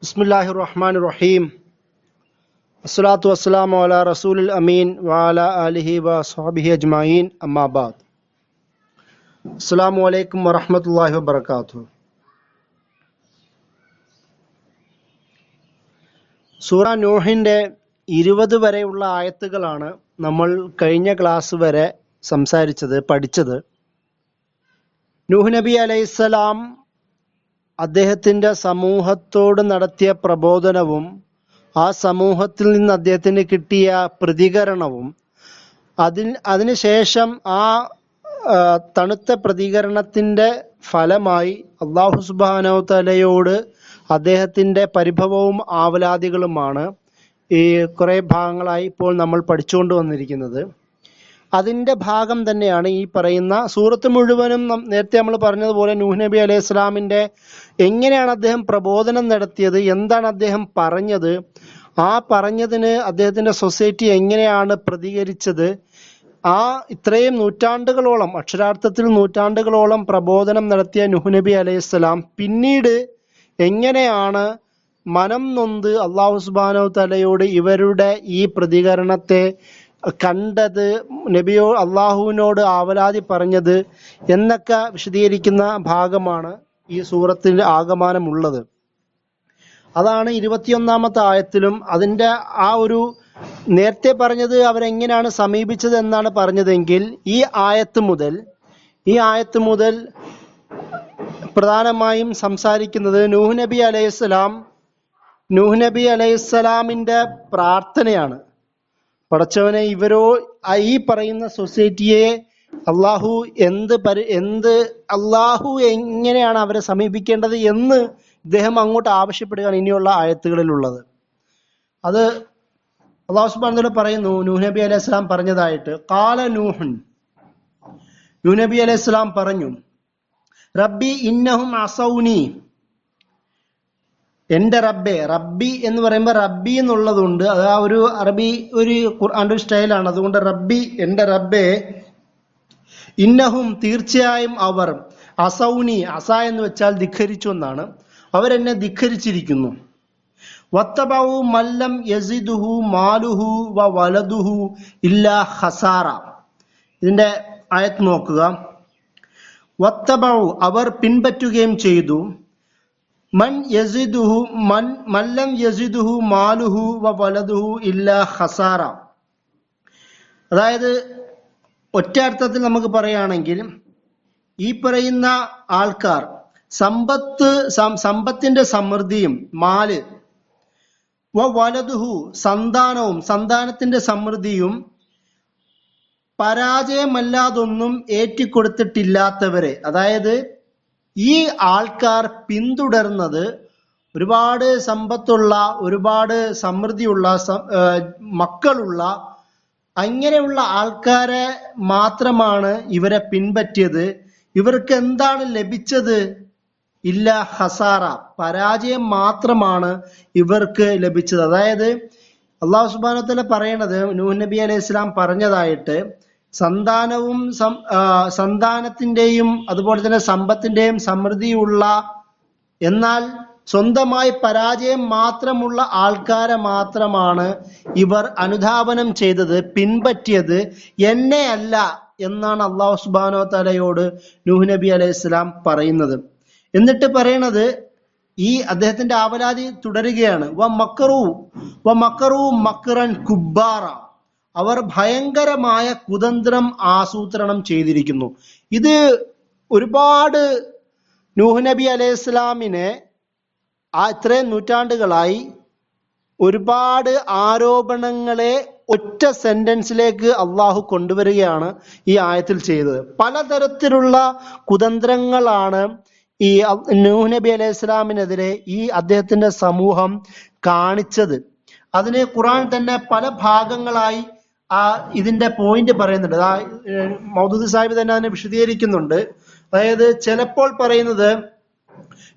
ബിസ്മില്ലാഹിർ റഹ്മാനിർ റഹീം. അസ്സലാത്തു വസ്സലാമു അലാ റസൂലിൽ അമീൻ വഅലാ ആലിഹി വസ്വഹ്ബിഹി അജ്മഈൻ. അമ്മാ ബഅദ്. അസ്സലാമു അലൈക്കും വറഹ്മത്തുള്ളാഹി വബറകാതുഹു. സൂറ നൂഹിന്റെ 20 വരെയുള്ള ആയത്തുകളാണ് നമ്മൾ കഴിഞ്ഞ ക്ലാസ് വരെ പഠിച്ചത്. നൂഹ് നബി അലൈഹിസ്സലാം അദ്ദേഹത്തിന്റെ സമൂഹത്തോട് നടത്തിയ പ്രബോധനവും ആ സമൂഹത്തിൽ നിന്ന് അദ്ദേഹത്തിന് കിട്ടിയ പ്രതികരണവും അതിനുശേഷം ആ തണുത്ത പ്രതികരണത്തിന്റെ ഫലമായി അല്ലാഹു സുബ്ഹാനഹു തആലയോട് അദ്ദേഹത്തിന്റെ പരിഭവവും ആവലാദികളുമാണ് ഈ കുറെ ഭാഗങ്ങളായി ഇപ്പോൾ നമ്മൾ പഠിച്ചുകൊണ്ട് വന്നിരിക്കുന്നത്. അതിന്റെ ഭാഗം തന്നെയാണ് ഈ പറയുന്ന സൂറത്ത് മുഴുവനും. നേരത്തെ നമ്മൾ പറഞ്ഞതുപോലെ നൂഹ് നബി അലൈഹി സ്വലാമിന്റെ എങ്ങനെയാണ് അദ്ദേഹം പ്രബോധനം നടത്തിയത്, എന്താണ് അദ്ദേഹം പറഞ്ഞത്, ആ പറഞ്ഞതിന് അദ്ദേഹത്തിന്റെ സൊസൈറ്റി എങ്ങനെയാണ് പ്രതികരിച്ചത്, ആ ഇത്രയും നൂറ്റാണ്ടുകളോളം, അക്ഷരാർത്ഥത്തിൽ നൂറ്റാണ്ടുകളോളം പ്രബോധനം നടത്തിയ നൂഹ് നബി അലൈഹി സ്വലാം പിന്നീട് എങ്ങനെയാണ് മനം നൊന്ത് അല്ലാഹു സുബ്ഹാനഹു തആലയോട് ഇവരുടെ ഈ പ്രതികരണത്തെ കണ്ടത്, അള്ളാഹുവിനോട് ആവലാതി പറഞ്ഞത് എന്നൊക്കെ വിശദീകരിക്കുന്ന ഭാഗമാണ് ഈ സൂറത്തിൽ ആകമാനമുള്ളത്. അതാണ് 21-ാമത്തെ ആയത്തിലും അതിന്റെ ആ ഒരു നേരത്തെ പറഞ്ഞത് അവരെങ്ങനെയാണ് സമീപിച്ചത് എന്നാണ് പറഞ്ഞതെങ്കിൽ ഈ ആയത്ത് മുതൽ പ്രധാനമായും സംസാരിക്കുന്നത് നൂഹ് നബി അലൈഹിസ്സലാമിന്റെ പ്രാർത്ഥനയാണ്. പടച്ചവനെ, ഈ പറയുന്ന സൊസൈറ്റിയെ അള്ളാഹു എങ്ങനെയാണ് അവരെ സമീപിക്കേണ്ടത് എന്ന് ഇദ്ദേഹം അങ്ങോട്ട് ആവശ്യപ്പെടുകയാണ് ഇനിയുള്ള ആയത്തുകളിലുള്ളത്. അത് അല്ലാഹു സുബ്ഹാനഹു വതആല പറയുന്നു, നൂഹ് നബി അലൈഹി സ്വലാം പറഞ്ഞതായിട്ട്, ഖാല നൂഹ് നബി അലൈഹി സ്വലാം പറഞ്ഞു, റബ്ബി ഇന്നഹും അസൗനി, എന്റെ റബ്ബി എന്ന് പറയുമ്പോൾ റബ്ബി എന്നുള്ളതുണ്ട്. അത് ആ ഒരു അറബി ഒരു ഖുർആന്റെ ഒരു സ്റ്റൈലാണ്. അതുകൊണ്ട് റബ്ബി, എന്റെ റബ്ബേ, ഇന്നഹും തീർച്ചയായും അവർ, അസൗനി, എന്ന് വെച്ചാൽ ധിഖരിച്ചു എന്നാണ്, അവരെന്നെ ധിഖരിച്ചിരിക്കുന്നു. വത്തബഉ മല്ലം യസിദുഹു മാലുഹു വ വലദുഹു ഇല്ലാ ഖസാറ. ഇതിന്റെ ആയത്ത് നോക്കുക. വത്തബഉ അവർ പിൻപറ്റുകയും ചെയ്തു, മല്ലം യസിദുഹു മാലുഹു വ വലദുഹു ഇല്ലാ ഖസാറ. അതായത് ഒറ്റ അർത്ഥത്തിൽ നമുക്ക് പറയുകയാണെങ്കിൽ, ഈ പറയുന്ന ആൾക്കാർ സമ്പത്തിന്റെ സമൃദ്ധിയും മാല്, വലതുഹു സന്താനവും സന്താനത്തിന്റെ സമൃദ്ധിയും പരാജയമല്ലാതൊന്നും ഏറ്റിക്കൊടുത്തിട്ടില്ലാത്തവരെ, അതായത് ഈ ആൾക്കാർ പിന്തുടർന്നത് ഒരുപാട് സമ്പത്തുള്ള, ഒരുപാട് സമൃദ്ധിയുള്ള, മക്കളുള്ള അങ്ങനെയുള്ള ആൾക്കാരെ മാത്രമാണ് ഇവരെ പിൻപറ്റിയത്. ഇവർക്ക് എന്താണ് ലഭിച്ചത്? ഇല്ല ഖസാറ, പരാജയം മാത്രമാണ് ഇവർക്ക് ലഭിച്ചത്. അതായത് അല്ലാഹു സുബ്ഹാനഹു വ തആല പറയണത്, നൂഹ് നബി അലൈഹി സ്വലാം പറഞ്ഞതായിട്ട്, സന്താനത്തിന്റെയും അതുപോലെ തന്നെ സമ്പത്തിന്റെയും സമൃദ്ധിയുള്ള എന്നാൽ സ്വന്തമായി പരാജയം മാത്രമുള്ള ആൾക്കാരെ മാത്രമാണ് ഇവർ അനുധാവനം ചെയ്തത്, പിൻപറ്റിയത്, എന്നെ അല്ല എന്നാണ് അല്ലാഹു സുബ്ഹാനഹു വ തആലയോട് നൂഹ് നബി അലൈഹി സ്വലാം പറയുന്നത്. എന്നിട്ട് പറയണത്, ഈ അദ്ദേഹത്തിന്റെ ആവലാതി തുടരുകയാണ്, വ മക്കറു മക്റൻ കുബ്ബാറ, അവർ ഭയങ്കരമായ കുതന്ത്രം ആസൂത്രണം ചെയ്തിരിക്കുന്നു. ഇത് ഒരുപാട് നൂഹ് നബി അലൈഹി സ്വലാമിനെ ഇത്രയും നൂറ്റാണ്ടുകളായി ഒരുപാട് ആരോപണങ്ങളെ ഒറ്റ സെന്റൻസിലേക്ക് അള്ളാഹു കൊണ്ടുവരികയാണ് ഈ ആയത്തിൽ ചെയ്തത്. പലതരത്തിലുള്ള കുതന്ത്രങ്ങളാണ് ഈ നൂഹ് നബി അലൈഹി സ്വലാമിനെതിരെ ഈ അദ്ദേഹത്തിന്റെ സമൂഹം കാണിച്ചത്. അതിന് ഖുർആൻ തന്നെ പല ഭാഗങ്ങളായി ഇതിന്റെ പോയിന്റ് പറയുന്നുണ്ട്. മൗദൂദി സാഹിബ് തന്നെ അതിനെ വിശദീകരിക്കുന്നുണ്ട്. അതായത് ചിലപ്പോൾ പറയുന്നത്,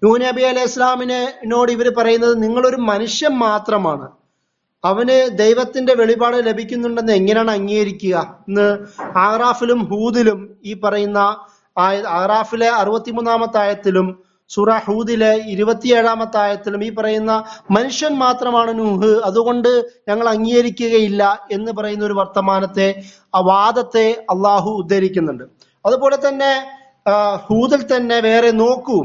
നൂഹ് നബി അലൈഹി സ്വലാമിനോട് ഇവർ പറയുന്നത്, നിങ്ങളൊരു മനുഷ്യൻ മാത്രമാണ്, അവന് ദൈവത്തിന്റെ വെളിപാട് ലഭിക്കുന്നുണ്ടെന്ന് എങ്ങനെയാണ് അംഗീകരിക്കുക എന്ന് ആറാഫിലും ഹൂദിലും ഈ പറയുന്ന ആറാഫിലെ 63-ാമത്തെ ആയത്തിലും സൂറ ഹൂദിലെ 27-ാമത്തെ ആയത്തിലും ഈ പറയുന്ന മനുഷ്യൻ മാത്രമാണ് നൂഹ്, അതുകൊണ്ട് ഞങ്ങൾ അംഗീകരിക്കുകയില്ല എന്ന് പറയുന്ന ഒരു വർത്തമാനത്തെ, ആ വാദത്തെ അള്ളാഹു ഉദ്ധരിക്കുന്നുണ്ട്. അതുപോലെ തന്നെ ഹൂദിൽ തന്നെ വേറെ നോക്കൂ,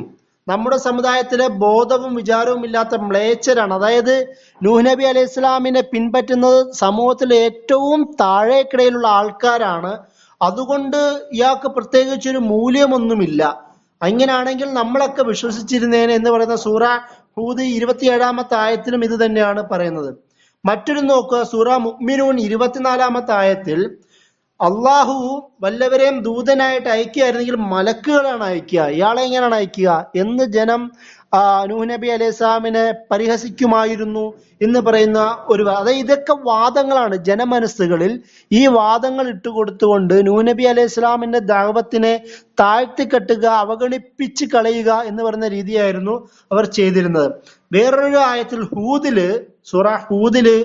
നമ്മുടെ സമുദായത്തിലെ ബോധവും വിചാരവും ഇല്ലാത്ത മ്ലേച്ഛരാണ്. അതായത് നൂഹ് നബി അലൈഹി ഇസ്ലാമിനെ പിൻപറ്റുന്നത് സമൂഹത്തിലെ ഏറ്റവും താഴേക്കിടയിലുള്ള ആൾക്കാരാണ്. അതുകൊണ്ട് ഇയാൾക്ക് പ്രത്യേകിച്ചൊരു മൂല്യമൊന്നുമില്ല. അങ്ങനെയാണെങ്കിൽ നമ്മളൊക്കെ വിശ്വസിച്ചിരുന്നേനെ എന്ന് പറയുന്ന സൂറ ഹൂദ് 27-ാമത്തെ ആയത്തിലും ഇത് തന്നെയാണ് പറയുന്നത്. മറ്റൊരു നോക്കുക, സൂറ മുഅ്മിനൂൻ 24-ാമത്തെ ആയത്തിൽ അള്ളാഹു വല്ലവരെയും ദൂതനായിട്ട് അയക്കുകയായിരുന്നെങ്കിൽ മലക്കുകളാണ് അയക്കുക, ഇയാളെ എങ്ങനെയാണ് അയക്കുക എന്ന് ജനം നൂഹ് നബി അലൈഹി ഇസ്ലാമിനെ പരിഹസിക്കുമായിരുന്നു എന്ന് പറയുന്ന അതായത് ഇതൊക്കെ വാദങ്ങളാണ് ജനമനസ്സുകളിൽ. ഈ വാദങ്ങൾ ഇട്ടുകൊടുത്തുകൊണ്ട് നൂഹ് നബി അലൈഹി ഇസ്ലാമിന്റെ ദഅവത്തിനെ താഴ്ത്തിക്കെട്ടുക, അവഗണിപ്പിച്ച് കളയുക എന്ന് പറയുന്ന രീതിയായിരുന്നു അവർ ചെയ്തിരുന്നത്. വേറൊരു ആയത്തിൽ സൂറ ഹൂദില്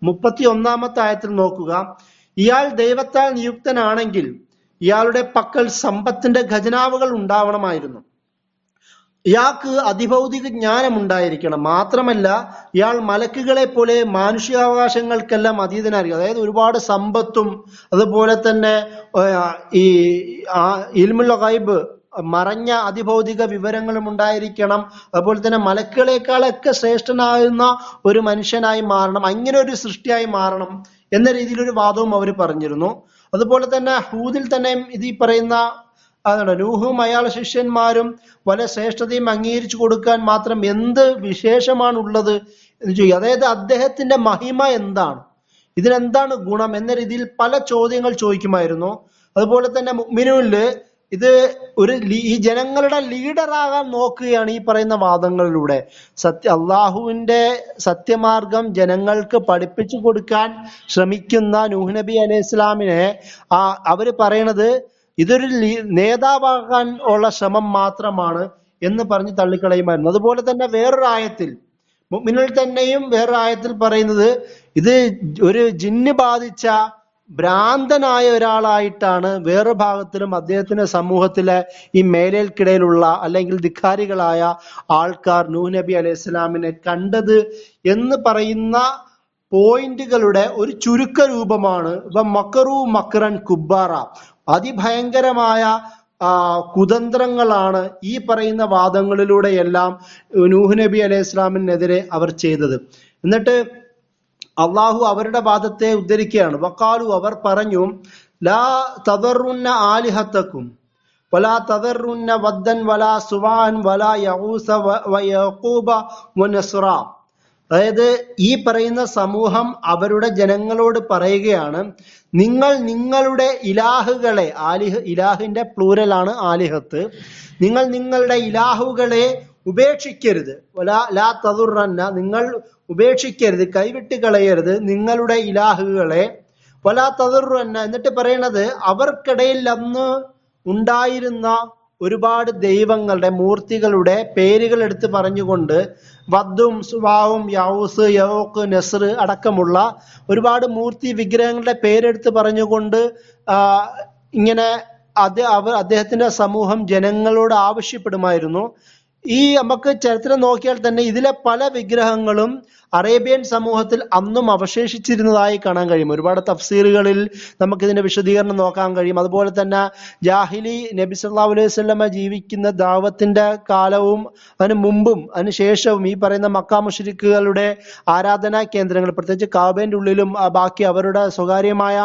31-ാമത്തെ ആയത്തിൽ നോക്കുക, ഇയാൾ ദൈവത്താൽ നിയുക്തനാണെങ്കിൽ ഇയാളുടെ പക്കൽ സമ്പത്തിന്റെ ഖജനാവുകൾ ഉണ്ടാവണമായിരുന്നു, ഇയാൾക്ക് അതിഭൗതിക ജ്ഞാനം ഉണ്ടായിരിക്കണം, മാത്രമല്ല ഇയാൾ മലക്കുകളെ പോലെ മാനുഷികാവകാശങ്ങൾക്കെല്ലാം അതീതനായിരിക്കും. അതായത് ഒരുപാട് സമ്പത്തും അതുപോലെ തന്നെ ഈ ഇൽമുൽ ഗൈബ്, മറഞ്ഞ അതിഭൗതിക വിവരങ്ങളും ഉണ്ടായിരിക്കണം. അതുപോലെ തന്നെ മലക്കുകളെക്കാളൊക്കെ ശ്രേഷ്ഠനാകുന്ന ഒരു മനുഷ്യനായി മാറണം, അങ്ങനെ ഒരു സൃഷ്ടിയായി മാറണം എന്ന രീതിയിലൊരു വാദവും അവർ പറഞ്ഞിരുന്നു. അതുപോലെ തന്നെ ഹൂദിൽ തന്നെ ഇത് ഈ പറയുന്ന നൂഹും അയാളുടെ ശിഷ്യന്മാരും വല്ല ശ്രേഷ്ഠതയും അംഗീകരിച്ചു കൊടുക്കാൻ മാത്രം എന്ത് വിശേഷമാണുള്ളത് എന്ന് ചോദിക്കുക. അതായത് അദ്ദേഹത്തിന്റെ മഹിമ എന്താണ്, ഇതിനെന്താണ് ഗുണം എന്ന രീതിയിൽ പല ചോദ്യങ്ങൾ ചോദിക്കുമായിരുന്നു. അതുപോലെ തന്നെ മുഅ്മിനൂനില് ഇത് ഈ ജനങ്ങളുടെ ലീഡറാകാൻ നോക്കുകയാണ് ഈ പറയുന്ന വാദങ്ങളിലൂടെ. അള്ളാഹുവിന്റെ സത്യമാർഗം ജനങ്ങൾക്ക് പഠിപ്പിച്ചു കൊടുക്കാൻ ശ്രമിക്കുന്ന നൂഹ് നബി അലൈഹി ഇസ്ലാമിനെ അവര് പറയണത് ഇതൊരു നേതാവാകാൻ ഉള്ള ശ്രമം മാത്രമാണ് എന്ന് പറഞ്ഞ് തള്ളിക്കളയുമായിരുന്നു. അതുപോലെ തന്നെ വേറൊരു ആയത്തിൽ മുഅ്മിനിൽ തന്നെയും വേറൊരു ആയത്തിൽ പറയുന്നത് ഇത് ഒരു ജിന്ന് ബാധിച്ച ഭ്രാന്തനായ ഒരാളായിട്ടാണ് വേറെ ഭാഗത്തിലും അദ്ദേഹത്തിന്റെ സമൂഹത്തിലെ ഈ മേലേൽക്കിടയിലുള്ള അല്ലെങ്കിൽ ധിക്കാരികളായ ആൾക്കാർ നൂഹ് നബി അലൈഹി സ്വലാമിനെ കണ്ടത് എന്ന് പറയുന്ന പോയിന്റുകളുടെ ഒരു ചുരുക്ക രൂപമാണ് മക്കറു മക്റൻ കുബ്ബാറ. അതിഭയങ്കരമായ കുതന്ത്രങ്ങളാണ് ഈ പറയുന്ന വാദങ്ങളിലൂടെയെല്ലാം നൂഹ് നബി അലൈഹി ഇസ്ലാമിനെതിരെ അവർ ചെയ്തത്. എന്നിട്ട് അള്ളാഹു അവരുടെ വാദത്തെ ഉദ്ധരിക്കുകയാണ്. വഖാലു, അവർ പറഞ്ഞു, ലാ തദറുന്ന ആലിഹത്തക്കും വലാ തദറുന്ന വദ്ദൻ വലാ സുവാൻ വലാ യഊസ വയഖൂബ വനസ്റ. അതായത് ഈ പറയുന്ന സമൂഹം അവരുടെ ജനങ്ങളോട് പറയുകയാണ്, നിങ്ങൾ നിങ്ങളുടെ ഇലാഹുകളെ, ഇലാഹിന്റെ പ്ലൂരലാണ് ആലിഹത്ത്, നിങ്ങൾ നിങ്ങളുടെ ഇലാഹുകളെ ഉപേക്ഷിക്കരുത്. ലാ തദുറന്ന, നിങ്ങൾ ഉപേക്ഷിക്കരുത്, കൈവിട്ട് കളയരുത് നിങ്ങളുടെ ഇലാഹുകളെ. വലാ തദുറന്ന, എന്നിട്ട് പറയണത് അവർക്കിടയിൽ അന്ന് ഉണ്ടായിരുന്ന ഒരുപാട് ദൈവങ്ങളുടെ മൂർത്തികളുടെ പേരുകൾ എടുത്ത് പറഞ്ഞുകൊണ്ട് വദ്ദും സുവാവും യൗസ് യൗക്ക് നസ്ർ അടക്കമുള്ള ഒരുപാട് മൂർത്തി വിഗ്രഹങ്ങളുടെ പേരെടുത്ത് പറഞ്ഞുകൊണ്ട് ഇങ്ങനെ അദ്ദേഹത്തിന്റെ സമൂഹം ജനങ്ങളോട് ആവശ്യപ്പെടുമായിരുന്നു. നമുക്ക് ചരിത്രം നോക്കിയാൽ തന്നെ ഇതിലെ പല വിഗ്രഹങ്ങളും അറേബ്യൻ സമൂഹത്തിൽ അന്നും അവശേഷിച്ചിരുന്നതായി കാണാൻ കഴിയും. ഒരുപാട് തഫ്സീറുകളിൽ നമുക്കിതിന്റെ വിശദീകരണം നോക്കാൻ കഴിയും. അതുപോലെ തന്നെ ജാഹിലി നബി സല്ലല്ലാഹു അലൈഹി വസല്ലമ ജീവിക്കുന്ന ദഅവത്തിന്റെ കാലവും അതിന് മുമ്പും അതിന് ശേഷവും ഈ പറയുന്ന മക്ക മുശ്രിക്കുകളുടെ ആരാധനാ കേന്ദ്രങ്ങൾ, പ്രത്യേകിച്ച് കാബയുടെ ഉള്ളിലും ബാക്കി അവരുടെ സ്വകാര്യമായ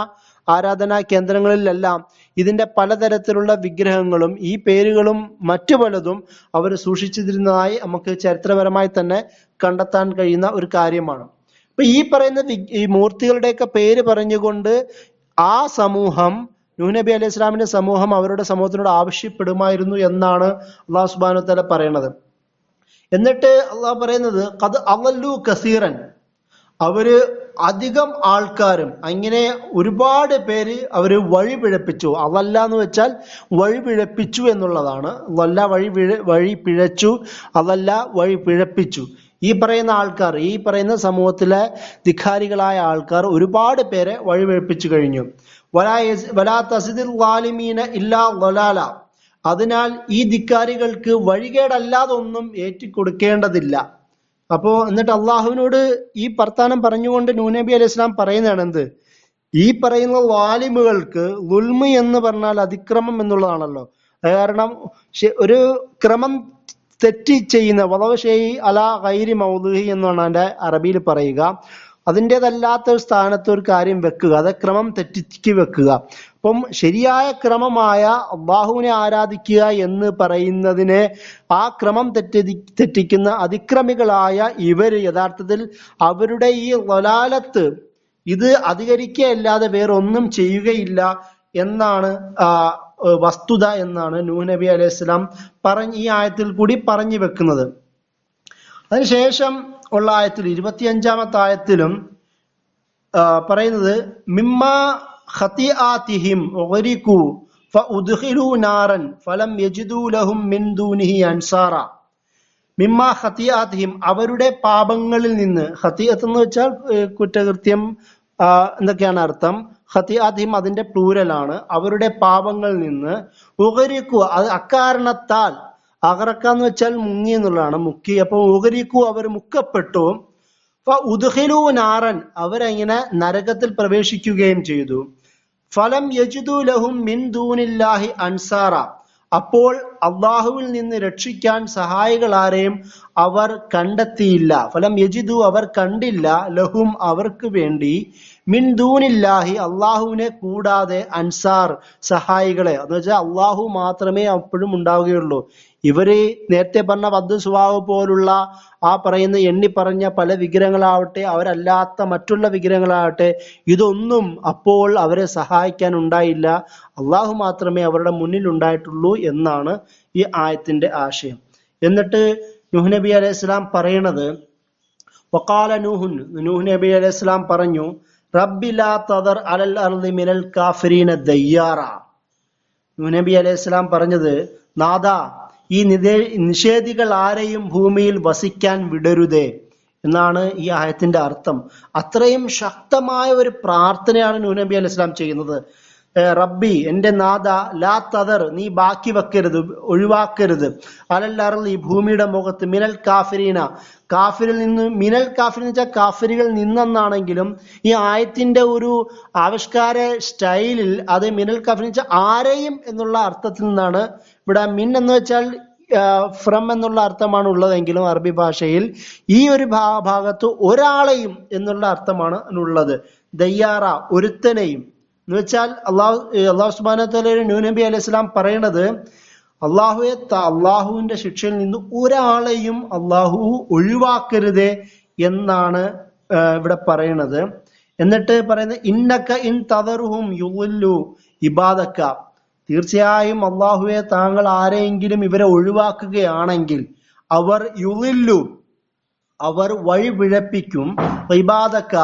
ആരാധനാ കേന്ദ്രങ്ങളിലെല്ലാം ഇതിന്റെ പലതരത്തിലുള്ള വിഗ്രഹങ്ങളും ഈ പേരുകളും മറ്റു പലതും അവർ സൂക്ഷിച്ചിരുന്നതായി നമുക്ക് ചരിത്രപരമായി തന്നെ കണ്ടെത്താൻ കഴിയുന്ന ഒരു കാര്യമാണ്. അപ്പൊ ഈ പറയുന്ന ഈ മൂർത്തികളുടെയൊക്കെ പേര് പറഞ്ഞുകൊണ്ട് ആ സമൂഹം, നൂഹ് നബി അലൈഹി ഇസ്ലാമിന്റെ സമൂഹം അവരുടെ സമൂഹത്തിനോട് ആവശ്യപ്പെടുമായിരുന്നു എന്നാണ് അല്ലാഹു സുബ്ഹാനഹു വ തആല പറയുന്നത്. എന്നിട്ട് അള്ളാഹു പറയുന്നത് ഖദ് അളല്ലു കസീറൻ, അവര് അധികം ആൾക്കാരും, അങ്ങനെ ഒരുപാട് പേര് അവര് വഴി പിഴപ്പിച്ചു. അതല്ല എന്ന് വെച്ചാൽ വഴി പിഴപ്പിച്ചു എന്നുള്ളതാണ്. അതല്ല വഴി പിഴച്ചു, അതല്ല വഴി പിഴപ്പിച്ചു. ഈ പറയുന്ന ആൾക്കാർ, ഈ പറയുന്ന സമൂഹത്തിലെ ധിക്കാരികളായ ആൾക്കാർ ഒരുപാട് പേരെ വഴി പിഴപ്പിച്ചു കഴിഞ്ഞു. വലാ തസിദിൽ ളാലിമീന ഇല്ലാ ളലാല, അതിനാൽ ഈ ധിക്കാരികൾക്ക് വഴികേടല്ലാതൊന്നും ഏറ്റിക്കൊടുക്കേണ്ടതില്ല. അപ്പോ എന്നിട്ട് അള്ളാഹുവിനോട് ഈ വർത്താനം പറഞ്ഞുകൊണ്ട് നൂഹ് നബി അലൈഹി സ്വലാം പറയുന്നതാണ് എന്ത്, ഈ പറയുന്ന വാലിമുകൾക്ക് ളുൽമ് എന്ന് പറഞ്ഞാൽ അതിക്രമം എന്നുള്ളതാണല്ലോ. കാരണം ഒരു ക്രമം തെറ്റി ചെയ്യുന്ന വളവ് ഷെയ് അലാ ഗൈരി മൗദൂഹി എന്നാണ് അതിന്റെ അറബിയിൽ പറയുക. അതിൻ്റെതല്ലാത്ത ഒരു സ്ഥാനത്ത് ഒരു കാര്യം വെക്കുക, അത് ക്രമം തെറ്റിക്ക് വെക്കുക. അപ്പം ശരിയായ ക്രമമായ അള്ളാഹുവിനെ ആരാധിക്കുക എന്ന് പറയുന്നതിനെ ആ ക്രമം തെറ്റിക്കുന്ന അതിക്രമികളായ ഇവർ യഥാർത്ഥത്തിൽ അവരുടെ ഈ വലാലത്ത് ഇത് അധികരിക്കുകയല്ലാതെ വേറെ ഒന്നും ചെയ്യുകയില്ല എന്നാണ് വസ്തുത എന്നാണ് നൂഹ് നബി അലൈഹി സ്വലാം ഈ ആയത്തിൽ കൂടി പറഞ്ഞു വെക്കുന്നത്. അതിനുശേഷം ഉള്ള ആയത്തിൽ 25-ാമത്തെ ആയത്തിലും പറയുന്നത് മിമ്മ ഖതിആതിഹിം ഉഗ്രിഖു ഫഉദ്ഖിലു നാരൻ ഫലം യജിദു ലഹും മിൻ ദൂനിഹി അൻസാറ. മിമ്മ ഖതിആതിഹിം അവരുടെ പാപങ്ങളിൽ നിന്ന്, ഖതിഅത്ത് എന്ന് വെച്ചാൽ കുറ്റകൃത്യം എന്തൊക്കെയാണ് അർത്ഥം. ഖതിആതിഹിം അതിന്റെ പ്ലൂരലാണ്. അവരുടെ പാപങ്ങളിൽ നിന്ന് ഉഗ്രിഖു അത് അക്കാരണത്താൽ, അഗറക്ക എന്ന് വെച്ചാൽ മുങ്ങി എന്നുള്ളതാണ്, മുക്കി. അപ്പൊ ഉഗ്രിഖു അവർ മുക്കപ്പെട്ടു. ഫഉദ്ഖിലു നാരൻ അവരെങ്ങനെ നരകത്തിൽ പ്രവേശിക്കുകയും ചെയ്തു. ഫലം യജിദു ലഹും മിൻ ദൂനില്ലാഹി അൻസാറ അപ്പോൾ അള്ളാഹുവിൽ നിന്ന് രക്ഷിക്കാൻ സഹായികൾ ആരെയും അവർ കണ്ടെത്തിയില്ല. ഫലം യജിദു അവർ കണ്ടില്ല, ലഹും അവർക്ക് വേണ്ടി, മിൻ ദൂനില്ലാഹി അള്ളാഹുവിനെ കൂടാതെ, അൻസാർ സഹായികളെ. എന്ന് വെച്ചാൽ അള്ളാഹു മാത്രമേ അപ്പോഴും ഉണ്ടാവുകയുള്ളൂ. ഇവര് നേരത്തെ പറഞ്ഞ വദ്ദ് സുവാവ് പോലുള്ള ആ പറയുന്ന എണ്ണി പറഞ്ഞ പല വിഗ്രഹങ്ങളാവട്ടെ, അവരല്ലാത്ത മറ്റുള്ള വിഗ്രഹങ്ങളാവട്ടെ, ഇതൊന്നും അപ്പോൾ അവരെ സഹായിക്കാൻ ഉണ്ടായില്ല. അള്ളാഹു മാത്രമേ അവരുടെ മുന്നിൽ ഉണ്ടായിട്ടുള്ളൂ എന്നാണ് ഈ ആയത്തിന്റെ ആശയം. എന്നിട്ട് നൂഹ് നബി അലൈഹി സ്വലാം പറയണത്, വഖാല നൂഹുൻ, നൂഹ് നബി അലൈഹി സ്വലാം പറഞ്ഞു, റബ്ബി ലാ തദർ അലൽ അർളി മിനൽ കാഫിരീന ദയ്യാറ. നൂഹ് നബി അലൈഹി സ്വലാം പറഞ്ഞത്, നാദാ ഈ നിഷേധികൾ ആരെയും ഭൂമിയിൽ വസിക്കാൻ വിടരുതേ എന്നാണ് ഈ ആയത്തിന്റെ അർത്ഥം. അത്രയും ശക്തമായ ഒരു പ്രാർത്ഥനയാണ് നൂഹ് നബി അലൈഹി സ്വലാം ചെയ്യുന്നത്. റബ്ബി എന്റെ നാദ, ലാ തദർ നീ ബാക്കി വെക്കരുത്, ഒഴിവാക്കരുത്, അലൽ ഈ ഭൂമിയുടെ മുഖത്ത്, മിനൽ കാഫിരീന കാഫിരിൽ നിന്ന്, മിനൽ കാഫിർ എന്ന് വെച്ചാൽ കാഫിരികൾ നിന്നെന്നാണെങ്കിലും ഈ ആയത്തിന്റെ ഒരു ആവിഷ്കാര സ്റ്റൈലിൽ അത് മിനൽ കാഫിർ എന്ന് വെച്ചാൽ ആരെയും എന്നുള്ള അർത്ഥത്തിൽ നിന്നാണ്. ഇവിടെ മിൻ എന്ന് വെച്ചാൽ ഫ്രം എന്നുള്ള അർത്ഥമാണ് ഉള്ളതെങ്കിലും അറബി ഭാഷയിൽ ഈ ഒരു ഭാഗത്ത് ഒരാളെയും എന്നുള്ള അർത്ഥമാണ് ഉള്ളത്. ദയ്യാറ ഒരുത്തനെയും എന്ന് വെച്ചാൽ അള്ളാഹു സുബ്ഹാനഹു വ തആല നൂഹ് നബി അലൈഹി സ്വലാം പറയണത്, അള്ളാഹുവിന്റെ ശിക്ഷയിൽ നിന്ന് ഒരാളെയും അള്ളാഹു ഒഴിവാക്കരുതേ എന്നാണ് ഇവിടെ പറയണത്. എന്നിട്ട് പറയുന്നത്, ഇന്നക ഇൻ തദറുഹും യുളില്ലു ഇബാദക, തീർച്ചയായും അള്ളാഹുവെ താങ്കൾ ആരെയെങ്കിലും ഇവരെ ഒഴിവാക്കുകയാണെങ്കിൽ അവർ യുളില്ലു അവർ വഴിപിഴപ്പിക്കും, ഇബാദക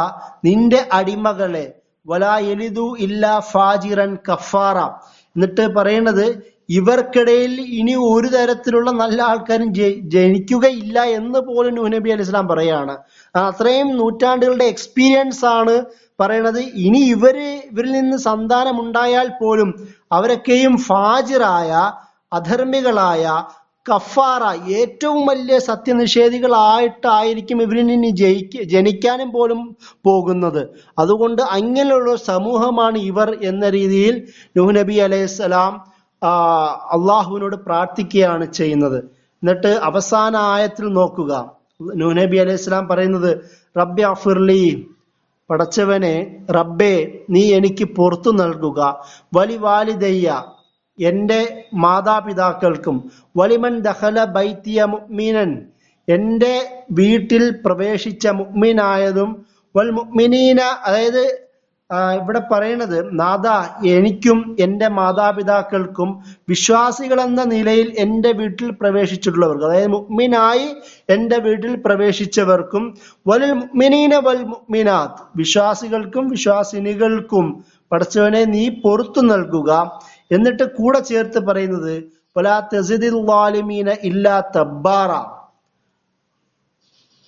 നിന്റെ അടിമകളെ, വലാ യലിദു ഇല്ലാ ഫാജിറൻ കഫാറ. എന്നിട്ട് പറയണത്, ഇവർക്കിടയിൽ ഇനി ഒരു തരത്തിലുള്ള നല്ല ആൾക്കാരും ജനിക്കുകയില്ല എന്ന് പോലും നൂഹ് നബി അലൈഹി സ്വലാം പറയാണ്. അത്രയും നൂറ്റാണ്ടുകളുടെ എക്സ്പീരിയൻസ് ആണ് പറയണത്. ഇനി ഇവരിൽ നിന്ന് സന്താനം ഉണ്ടായാൽ പോലും അവരൊക്കെയും ഫാജിറായ, അധർമ്മികളായ, കഫാറ ഏറ്റവും വലിയ സത്യനിഷേധികളായിട്ടായിരിക്കും ഇവരിൽ നിന്ന് ജനിക്കാനും പോലും പോകുന്നത്. അതുകൊണ്ട് അങ്ങനെയുള്ള സമൂഹമാണ് ഇവർ എന്ന രീതിയിൽ നൂഹ് നബി അലൈഹിസ്സലാം അള്ളാഹുവിനോട് പ്രാർത്ഥിക്കുകയാണ് ചെയ്യുന്നത്. എന്നിട്ട് അവസാന ആയത്തിൽ നോക്കുക, നൂഹ് നബി അലൈഹിസ്സലാം പറയുന്നത്, റബ്ബി അഫിർലി പടച്ചവനെ, റബ്ബേ നീ എനിക്ക് പുറത്തു നൽകുക, വലി വാലിദയ്യ എന്റെ മാതാപിതാക്കൾക്കും, വലിമൻ ദഖല ബൈത്തിയ മുഅ്മിനൻ എന്റെ വീട്ടിൽ പ്രവേശിച്ച മുഅ്മിനായതും, വൽ മുഅ്മിനീന അതായത് ഇവിടെ പറയണത്, നാദ എനിക്കും എന്റെ മാതാപിതാക്കൾക്കും വിശ്വാസികൾ എന്ന നിലയിൽ എന്റെ വീട്ടിൽ പ്രവേശിച്ചിട്ടുള്ളവർക്ക്, അതായത് മുഅ്മിനായി എന്റെ വീട്ടിൽ പ്രവേശിച്ചവർക്കും, വൽ മുഅ്മിനീന വൽ മുഅ്മിനാത്ത് വിശ്വാസികൾക്കും വിശ്വാസിനികൾക്കും പടച്ചവനെ നീ പൊറുത്തു നൽകുക. എന്നിട്ട് കൂടെ ചേർത്ത് പറയുന്നത്, വലാ തസിദിൽ ളാലിമീന ഇല്ലാ തബ്ബാറ.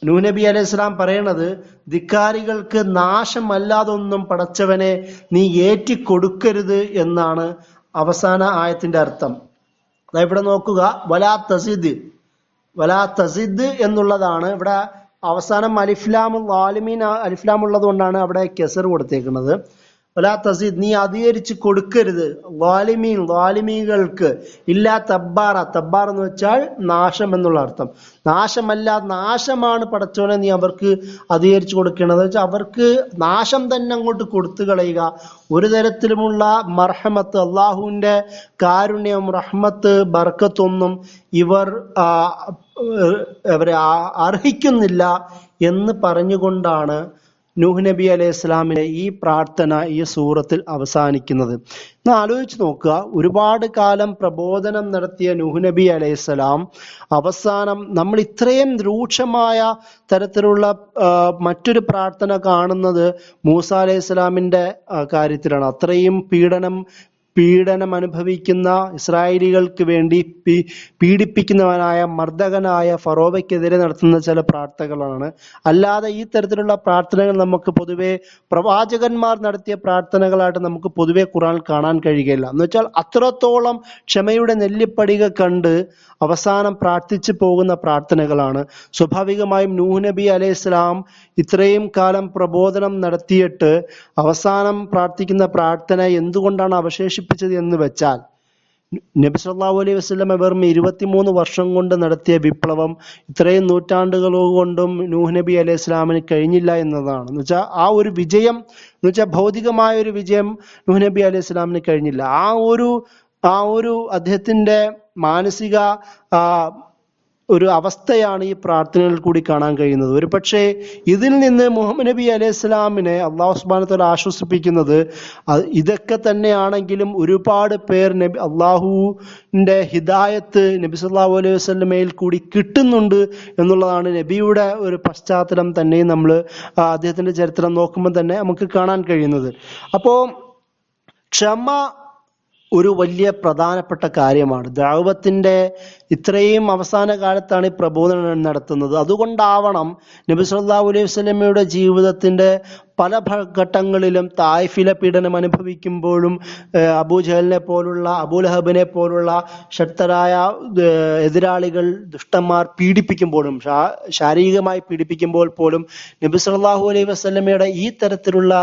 നൂഹ് നബി അലൈഹി സ്വലാം പറയണത്, ധിക്കാരികൾക്ക് നാശമല്ലാതൊന്നും പടച്ചവനെ നീ ഏറ്റിക്കൊടുക്കരുത് എന്നാണ് അവസാന ആയത്തിന്റെ അർത്ഥം. ഇവിടെ നോക്കുക, വലാ തസിദ് എന്നുള്ളതാണ് ഇവിടെ അവസാനം അലിഫ്ലാം ഉള്ളത് കൊണ്ടാണ് അവിടെ കെസർ കൊടുത്തേക്കുന്നത്. വലാ തസിദ്, നീ അധികരിച്ച് കൊടുക്കരുത്, ളാലിമീങ്ങൾക്ക് ഇല്ലാ തബ്ബാറ. തബ്ബാർ എന്ന് വെച്ചാൽ നാശം എന്നുള്ള അർത്ഥം. നാശമാണ് പടച്ചോനെ നീ അവർക്ക് അധികരിച്ചു കൊടുക്കേണ്ടത് വെച്ചാൽ അവർക്ക് നാശം തന്നെ അങ്ങോട്ട് കൊടുത്തു കളയുക. ഒരു തരത്തിലുമുള്ള മർഹമത്ത്, അള്ളാഹുവിന്റെ കാരുണ്യം, റഹ്മത്ത്, ബർക്കത്തൊന്നും അവരെ അർഹിക്കുന്നില്ല എന്ന് പറഞ്ഞുകൊണ്ടാണ് നൂഹ് നബി അലൈഹി ഇസ്ലാമിന്റെ ഈ പ്രാർത്ഥന ഈ സൂറത്തിൽ അവസാനിക്കുന്നത്. ഒന്ന് ആലോചിച്ച് നോക്കുക, ഒരുപാട് കാലം പ്രബോധനം നടത്തിയ നൂഹ് നബി അലൈഹി ഇസ്ലാം അവസാനം നമ്മൾ ഇത്രയും രൂക്ഷമായ തരത്തിലുള്ള മറ്റൊരു പ്രാർത്ഥന കാണുന്നത് മൂസ അലൈഹി ഇസ്ലാമിന്റെ കാര്യത്തിലാണ്. അത്രയും പീഡനം അനുഭവിക്കുന്ന ഇസ്രായേലികൾക്ക് വേണ്ടി പീഡിപ്പിക്കുന്നവനായ മർദ്ദകനായ ഫറോവയ്ക്കെതിരെ നടത്തുന്ന ചില പ്രാർത്ഥനകളാണ്. അല്ലാതെ ഈ തരത്തിലുള്ള പ്രാർത്ഥനകൾ നമുക്ക് പൊതുവെ പ്രവാചകന്മാർ നടത്തിയ പ്രാർത്ഥനകളായിട്ട് നമുക്ക് പൊതുവെ ഖുർആനിൽ കാണാൻ കഴിയുകയില്ല. എന്ന് വെച്ചാൽ അത്രത്തോളം ക്ഷമയുടെ നെല്ലിപ്പടിക കണ്ട് അവസാനം പ്രാർത്ഥിച്ചു പോകുന്ന പ്രാർത്ഥനകളാണ്. സ്വാഭാവികമായും നൂഹ് നബി അലൈഹി ഇസ്ലാം ഇത്രയും കാലം പ്രബോധനം നടത്തിയിട്ട് അവസാനം പ്രാർത്ഥിക്കുന്ന പ്രാർത്ഥന എന്തുകൊണ്ടാണ് അവശേഷിപ്പിച്ചത് എന്ന് വെച്ചാൽ, നബി സല്ലല്ലാഹു അലൈഹി വസല്ലം വെറും 23 വർഷം കൊണ്ട് നടത്തിയ വിപ്ലവം ഇത്രയും നൂറ്റാണ്ടുകൾ കൊണ്ടും നൂഹ് നബി അലൈഹി ഇസ്ലാമിന് കഴിഞ്ഞില്ല എന്നതാണ്. എന്ന് വെച്ചാൽ ആ ഒരു വിജയം, എന്ന് വെച്ചാൽ ഭൗതികമായ ഒരു വിജയം നൂഹ് നബി അലൈഹി ഇസ്ലാമിന് കഴിഞ്ഞില്ല. ആ ഒരു അദ്ദേഹത്തിന്റെ മാനസിക ഒരു അവസ്ഥയാണ് ഈ പ്രാർത്ഥനകളിൽ കൂടി കാണാൻ കഴിയുന്നത്. ഒരു പക്ഷേ ഇതിൽ നിന്ന് മുഹമ്മദ് നബി അലൈഹി സ്വലാമിനെ അള്ളാഹു സുബ്ഹാനഹു വ തആല ആശ്വസിപ്പിക്കുന്നത്, ഇതൊക്കെ തന്നെയാണെങ്കിലും ഒരുപാട് പേർ അള്ളാഹുവിന്റെ ഹിദായത്ത് നബി സല്ലല്ലാഹു അലൈഹി വസല്ലമയിൽ കൂടി കിട്ടുന്നുണ്ട് എന്നുള്ളതാണ് നബിയുടെ ഒരു പശ്ചാത്തലം തന്നെയും നമ്മൾ അദ്ദേഹത്തിന്റെ ചരിത്രം നോക്കുമ്പോൾ തന്നെ നമുക്ക് കാണാൻ കഴിയുന്നത്. അപ്പോ ക്ഷമ ഒരു വലിയ പ്രധാനപ്പെട്ട കാര്യമാണ്. ദഅവത്തിന്റെ ഇത്രയും അവസാന കാലത്താണ് ഈ പ്രബോധനം നടത്തുന്നത്. അതുകൊണ്ടാവണം നബി സല്ലല്ലാഹു അലൈഹി വസല്ലമയുടെ ജീവിതത്തിന്റെ പല ഘട്ടങ്ങളിലും തായിഫിലെ പീഡനം അനുഭവിക്കുമ്പോഴും അബൂജഹലിനെ പോലുള്ള അബൂലഹബിനെ പോലുള്ള ശക്തരായ എതിരാളികൾ ദുഷ്ടന്മാർ പീഡിപ്പിക്കുമ്പോഴും ശാരീരികമായി പീഡിപ്പിക്കുമ്പോൾ പോലും നബി സല്ലല്ലാഹു അലൈഹി വസല്ലമയുടെ ഈ തരത്തിലുള്ള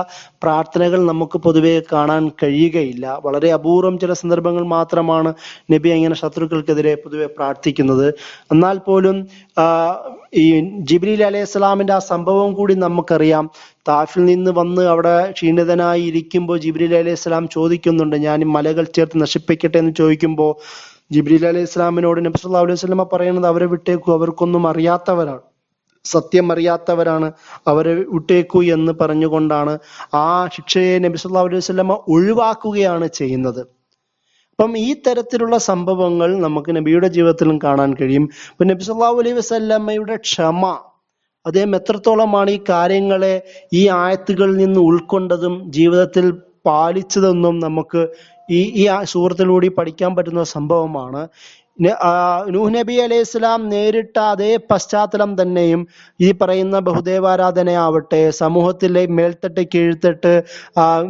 പ്രാർത്ഥനകൾ നമുക്ക് പൊതുവെ കാണാൻ കഴിയുകയില്ല. വളരെ അപൂർവം ചില സന്ദർഭങ്ങൾ മാത്രമാണ് നബി അങ്ങനെ ശത്രുക്കൾക്കെതിരെ പൊതുവെ പ്രാർത്ഥിക്കുന്നത്. എന്നാൽ പോലും ഈ ജിബ്രീൽ അലൈഹിസ്സലാമിന്റെ ആ സംഭവം കൂടി നമുക്കറിയാം. താഫിൽ നിന്ന് വന്ന് അവിടെ ക്ഷീണിതനായി ഇരിക്കുമ്പോൾ ജിബ്രീൽ അലൈഹിസ്സലാം ചോദിക്കുന്നുണ്ട്, ഞാൻ ഈ മലകൾ ചേർത്ത് നശിപ്പിക്കട്ടെ എന്ന് ചോദിക്കുമ്പോൾ ജിബ്രീൽ അലൈഹിസ്സലാമിനോട് നബി സല്ലല്ലാഹു അലൈഹി വസല്ലമ പറയുന്നത്, അവരെ വിട്ടേക്കൂ, അവർക്കൊന്നും അറിയാത്തവരാണ്, സത്യം അറിയാത്തവരാണ്, അവരെ വിട്ടേക്കൂ എന്ന് പറഞ്ഞുകൊണ്ടാണ് ആ ശിക്ഷയെ നബി സല്ലല്ലാഹു അലൈഹി വസല്ലമ ഒഴിവാക്കുകയാണ് ചെയ്യുന്നത്. അപ്പം ഈ തരത്തിലുള്ള സംഭവങ്ങൾ നമുക്ക് നബിയുടെ ജീവിതത്തിലും കാണാൻ കഴിയും. ഇപ്പൊ നബി സല്ലല്ലാഹു അലൈഹി വസല്ലമയുടെ ക്ഷമ, അദ്ദേഹം എത്രത്തോളമാണ് ഈ കാര്യങ്ങളെ ഈ ആയത്തുകളിൽ നിന്ന് ഉൾക്കൊണ്ടതും ജീവിതത്തിൽ പാലിച്ചതെന്നും നമുക്ക് ഈ സൂറത്തിലൂടെ പഠിക്കാൻ പറ്റുന്ന സംഭവമാണ്. നൂഹ് നബി അലൈഹി ഇസ്ലാം നേരിട്ട അതേ പശ്ചാത്തലം തന്നെയും ഈ പറയുന്ന ബഹുദേവാരാധനയാവട്ടെ, സമൂഹത്തിലെ മേൽത്തട്ട് കീഴ്ത്തട്ട്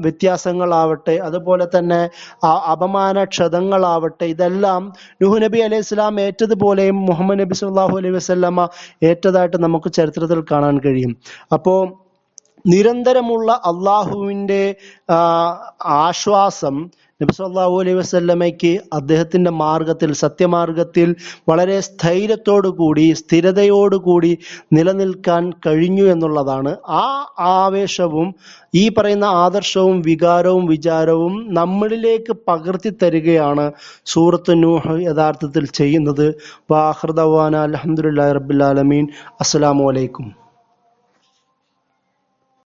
വ്യത്യാസങ്ങളാവട്ടെ, അതുപോലെ തന്നെ അപമാന ക്ഷതങ്ങളാവട്ടെ, ഇതെല്ലാം നൂഹ് നബി അലൈഹി ഇസ്ലാം ഏറ്റതുപോലെയും മുഹമ്മദ് നബി സല്ലല്ലാഹു അലൈഹി വസല്ലമ ഏറ്റതായിട്ട് നമുക്ക് ചരിത്രത്തിൽ കാണാൻ കഴിയും. അപ്പോ നിരന്തരമുള്ള അള്ളാഹുവിന്റെ ആശ്വാസം നബി സല്ലല്ലാഹു അലൈഹി വസല്ലമയ്ക്ക് അദ്ദേഹത്തിന്റെ മാർഗത്തിൽ, സത്യമാർഗത്തിൽ വളരെ സ്ഥൈര്യത്തോടുകൂടി സ്ഥിരതയോടുകൂടി നിലനിൽക്കാൻ കഴിഞ്ഞു എന്നുള്ളതാണ്. ആ ആവേശവും ഈ പറയുന്ന ആദർശവും വികാരവും വിചാരവും നമ്മളിലേക്ക് പകർത്തി തരികയാണ് സൂറത്ത് നൂഹ് യഥാർത്ഥത്തിൽ ചെയ്യുന്നത്. വാഖിറു ദഅ്വാനാ അൽഹംദുലില്ലാഹി റബ്ബിൽ ആലമീൻ. അസ്സലാമു അലൈക്കും.